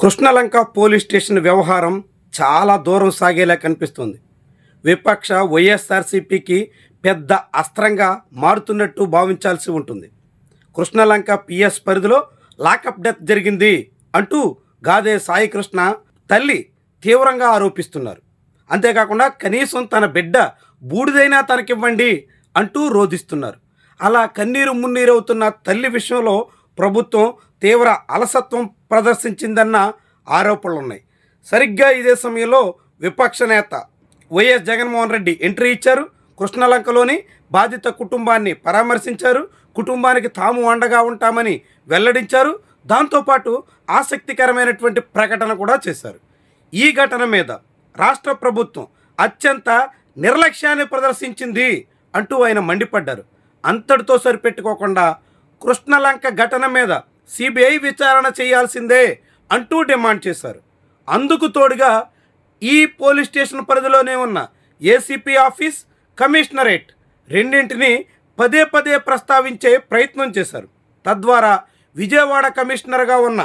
Krishnalanka police station వ్యవహారం చాలా దూరం సాగేలా కనిపిస్తుంది. విపక్ష వైఎస్ఆర్సీపీకి పెద్ద అస్త్రంగా మారుతున్నట్టు భావించాల్సి ఉంటుంది. కృష్ణలంక పిఎస్ పరిధిలో లాకప్ డెత్ జరిగింది అంటూ గాదే సాయికృష్ణ తల్లి తీవ్రంగా ఆరోపిస్తున్నారు. అంతేకాకుండా కనీసం తన బిడ్డ బూడిదైనా తనకివ్వండి అంటూ రోధిస్తున్నారు. అలా కన్నీరు మున్నీరవుతున్న తల్లి విషయంలో ప్రభుత్వం తీవ్ర అలసత్వం ప్రదర్శించిందన్న ఆరోపణలున్నాయి. సరిగ్గా ఇదే సమయంలో విపక్ష నేత వైఎస్ జగన్మోహన్ రెడ్డి ఎంట్రీ ఇచ్చారు. కృష్ణలంకలోని బాధిత కుటుంబాన్ని పరామర్శించారు. కుటుంబానికి తాము అండగా ఉంటామని వెల్లడించారు. దాంతోపాటు ఆసక్తికరమైనటువంటి ప్రకటన కూడా చేశారు. ఈ ఘటన మీద రాష్ట్ర ప్రభుత్వం అత్యంత నిర్లక్ష్యాన్ని ప్రదర్శించింది అంటూ ఆయన మండిపడ్డారు. అంతటితో సరిపెట్టుకోకుండా కృష్ణలంక ఘటన మీద సిబిఐ విచారణ చేయాల్సిందే అంటూ డిమాండ్ చేశారు. అందుకు తోడుగా ఈ పోలీస్ స్టేషన్ పరిధిలోనే ఉన్న ఏసీపీ ఆఫీస్, కమిషనరేట్ రెండింటిని పదే పదే ప్రస్తావించే ప్రయత్నం చేశారు. తద్వారా విజయవాడ కమిషనర్గా ఉన్న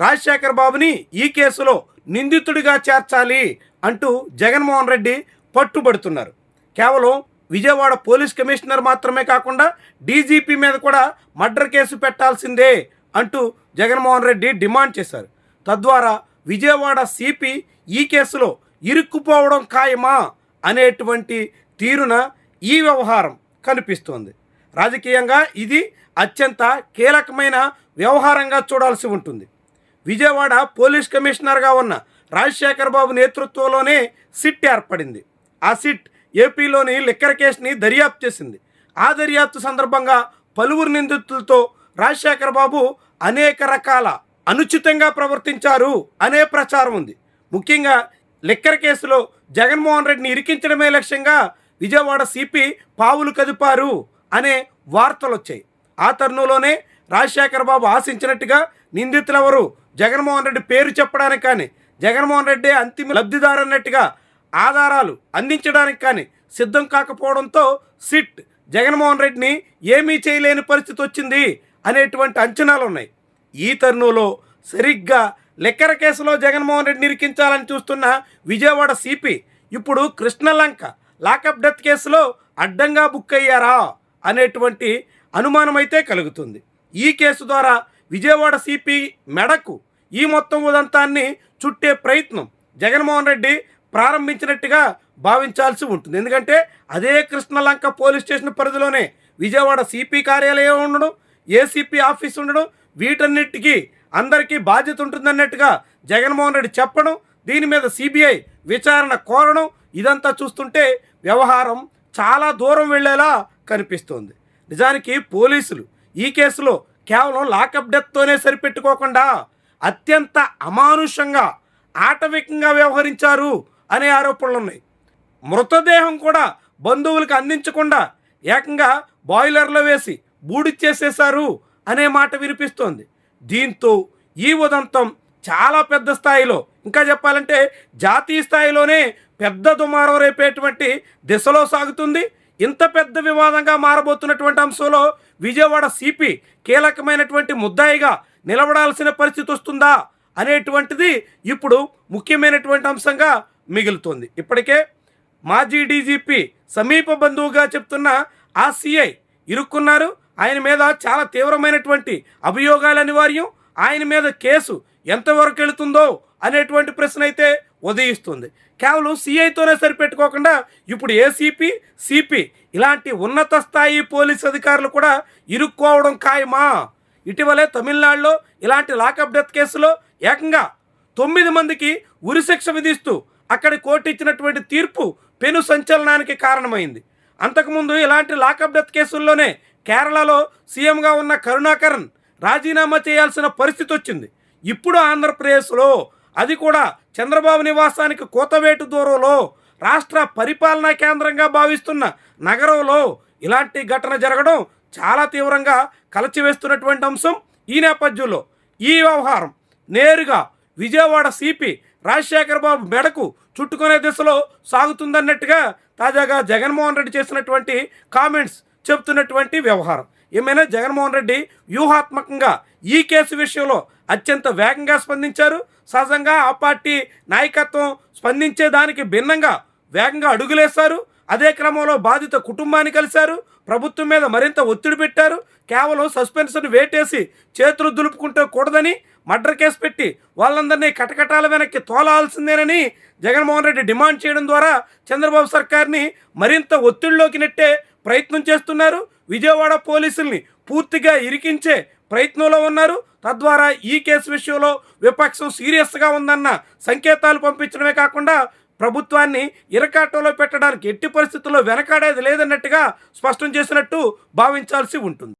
రాజశేఖర్ బాబుని ఈ కేసులో నిందితుడిగా చేర్చాలి అంటూ జగన్మోహన్ రెడ్డి పట్టుబడుతున్నారు. కేవలం విజయవాడ పోలీస్ కమిషనర్ మాత్రమే కాకుండా డీజీపీ మీద కూడా మర్డర్ కేసు పెట్టాల్సిందే అంటూ జగన్మోహన్ రెడ్డి డిమాండ్ చేశారు. తద్వారా విజయవాడ సిపి ఈ కేసులో ఇరుక్కుపోవడం ఖాయమా అనేటువంటి తీరున ఈ వ్యవహారం కనిపిస్తోంది. రాజకీయంగా ఇది అత్యంత కీలకమైన వ్యవహారంగా చూడాల్సి ఉంటుంది. విజయవాడ పోలీస్ కమిషనర్గా ఉన్న రాజశేఖర్ బాబు నేతృత్వంలోనే సిట్ ఏర్పడింది. ఆ సిట్ ఏపీలోని లిక్కర్ కేసుని దర్యాప్తు చేసింది. ఆ దర్యాప్తు సందర్భంగా పలువురు నిందితులతో రాజశేఖర్ బాబు అనేక రకాల అనుచితంగా ప్రవర్తించారు అనే ప్రచారం ఉంది. ముఖ్యంగా లిక్కర్ కేసులో జగన్మోహన్ రెడ్డిని ఇరికించడమే లక్ష్యంగా విజయవాడ సిపి పావులు కదిపారు అనే వార్తలు వచ్చాయి. ఆ తరుణంలోనే రాజశేఖర్ బాబు ఆశించినట్టుగా నిందితులెవరు జగన్మోహన్ రెడ్డి పేరు చెప్పడానికి కానీ, జగన్మోహన్ రెడ్డి అంతిమ లబ్ధిదారు అన్నట్టుగా ఆధారాలు అందించడానికి కానీ సిద్ధం కాకపోవడంతో సిట్ జగన్మోహన్ రెడ్డిని ఏమీ చేయలేని పరిస్థితి వచ్చింది అనేటువంటి అంచనాలు ఉన్నాయి. ఈ తరుణంలో సరిగ్గా లిక్కర్ కేసులో జగన్మోహన్ రెడ్డిని ఇరికించాలని చూస్తున్న విజయవాడ సిపి ఇప్పుడు కృష్ణలంక లాకప్ డెత్ కేసులో అడ్డంగా బుక్ అయ్యారా అనేటువంటి అనుమానం అయితే కలుగుతుంది. ఈ కేసు ద్వారా విజయవాడ సిపి మెడకు ఈ మొత్తం ఉదంతాన్ని చుట్టే ప్రయత్నం జగన్మోహన్ రెడ్డి ప్రారంభించినట్టుగా భావించాల్సి ఉంటుంది. ఎందుకంటే అదే కృష్ణలంక పోలీస్ స్టేషన్ పరిధిలోనే విజయవాడ సిపి కార్యాలయం ఉండడం, ఏసీపీ ఆఫీస్ ఉండడం, వీటన్నిటికీ అందరికీ బాధ్యత ఉంటుందన్నట్టుగా జగన్మోహన్ రెడ్డి చెప్పడం, దీని మీద సిబిఐ విచారణ కోరడం, ఇదంతా చూస్తుంటే వ్యవహారం చాలా దూరం వెళ్ళేలా కనిపిస్తోంది. నిజానికి పోలీసులు ఈ కేసులో కేవలం లాకప్ డెత్తోనే సరిపెట్టుకోకుండా అత్యంత అమానుషంగా ఆటవికంగా వ్యవహరించారు అనే ఆరోపణలు ఉన్నాయి. మృతదేహం కూడా బంధువులకు అందించకుండా ఏకంగా బాయిలర్లో వేసి బూడిచ్చేసేశారు అనే మాట వినిపిస్తోంది. దీంతో ఈ ఉదంతం చాలా పెద్ద స్థాయిలో, ఇంకా చెప్పాలంటే జాతీయ స్థాయిలోనే పెద్ద దుమారం రేపేటువంటి దిశలో సాగుతుంది. ఇంత పెద్ద వివాదంగా మారబోతున్నటువంటి అంశంలో విజయవాడ సిపి కీలకమైనటువంటి ముద్దాయిగా నిలబడాల్సిన పరిస్థితి వస్తుందా అనేటువంటిది ఇప్పుడు ముఖ్యమైనటువంటి అంశంగా మిగులుతోంది. ఇప్పటికే మాజీ డీజీపీ సమీప బంధువుగా చెప్తున్న ఆ సిఐ ఇరుక్కున్నారు. ఆయన మీద చాలా తీవ్రమైనటువంటి అభియోగాలు అనివార్యం. ఆయన మీద కేసు ఎంతవరకు వెళుతుందో అనేటువంటి ప్రశ్న అయితే ఉదయిస్తుంది. కేవలం సిఐతోనే సరిపెట్టుకోకుండా ఇప్పుడు ఏసీపీ, సిపి ఇలాంటి ఉన్నత స్థాయి పోలీస్ అధికారులు కూడా ఇరుక్కోవడం ఖాయమా? ఇటీవలే తమిళనాడులో ఇలాంటి లాకప్ డెత్ కేసులో ఏకంగా 9 మందికి ఉరిశిక్ష విధిస్తూ అక్కడి కోర్టు ఇచ్చినటువంటి తీర్పు పెను సంచలనానికి కారణమైంది. అంతకుముందు ఇలాంటి లాకప్ డెత్ కేసుల్లోనే కేరళలో సీఎంగా ఉన్న కరుణాకరన్ రాజీనామా చేయాల్సిన పరిస్థితి వచ్చింది. ఇప్పుడు ఆంధ్రప్రదేశ్లో, అది కూడా చంద్రబాబు నివాసానికి కోతవేటు దూరంలో, రాష్ట్ర పరిపాలనా కేంద్రంగా భావిస్తున్న నగరంలో ఇలాంటి ఘటన జరగడం చాలా తీవ్రంగా కలచివేస్తున్నటువంటి అంశం. ఈ నేపథ్యంలో ఈ వ్యవహారం నేరుగా విజయవాడ సిపి రాజశేఖర్ బాబు మెడకు చుట్టుకునే దిశలో సాగుతుందన్నట్టుగా తాజాగా జగన్మోహన్ రెడ్డి చేసినటువంటి కామెంట్స్ చెప్తున్నటువంటి వ్యవహారం. ఏమైనా జగన్మోహన్ రెడ్డి వ్యూహాత్మకంగా ఈ కేసు విషయంలో అత్యంత వేగంగా స్పందించారు. సహజంగా ఆ పార్టీ నాయకత్వం స్పందించేదానికి భిన్నంగా వేగంగా అడుగులేశారు. అదే క్రమంలో బాధిత కుటుంబాన్ని కలిశారు. ప్రభుత్వం మీద మరింత ఒత్తిడి పెట్టారు. కేవలం సస్పెన్షన్ వేటేసి చేతులు దులుపుకుంటే కూడదని మర్డర్ కేసు పెట్టి వాళ్ళందరినీ కటకటాల వెనక్కి తోలాల్సిందేనని జగన్మోహన్ రెడ్డి డిమాండ్ చేయడం ద్వారా చంద్రబాబు సర్కార్ని మరింత ఒత్తిడిలోకి నెట్టే ప్రయత్నం చేస్తున్నారు. విజయవాడ పోలీసుల్ని పూర్తిగా ఇరికించే ప్రయత్నంలో ఉన్నారు. తద్వారా ఈ కేసు విషయంలో విపక్షం సీరియస్గా ఉందన్న సంకేతాలు పంపించడమే కాకుండా ప్రభుత్వాన్ని ఇరకాటంలో పెట్టడానికి ఎట్టి పరిస్థితుల్లో వెనకాడేది లేదన్నట్టుగా స్పష్టం చేసినట్టు భావించాల్సి ఉంటుంది.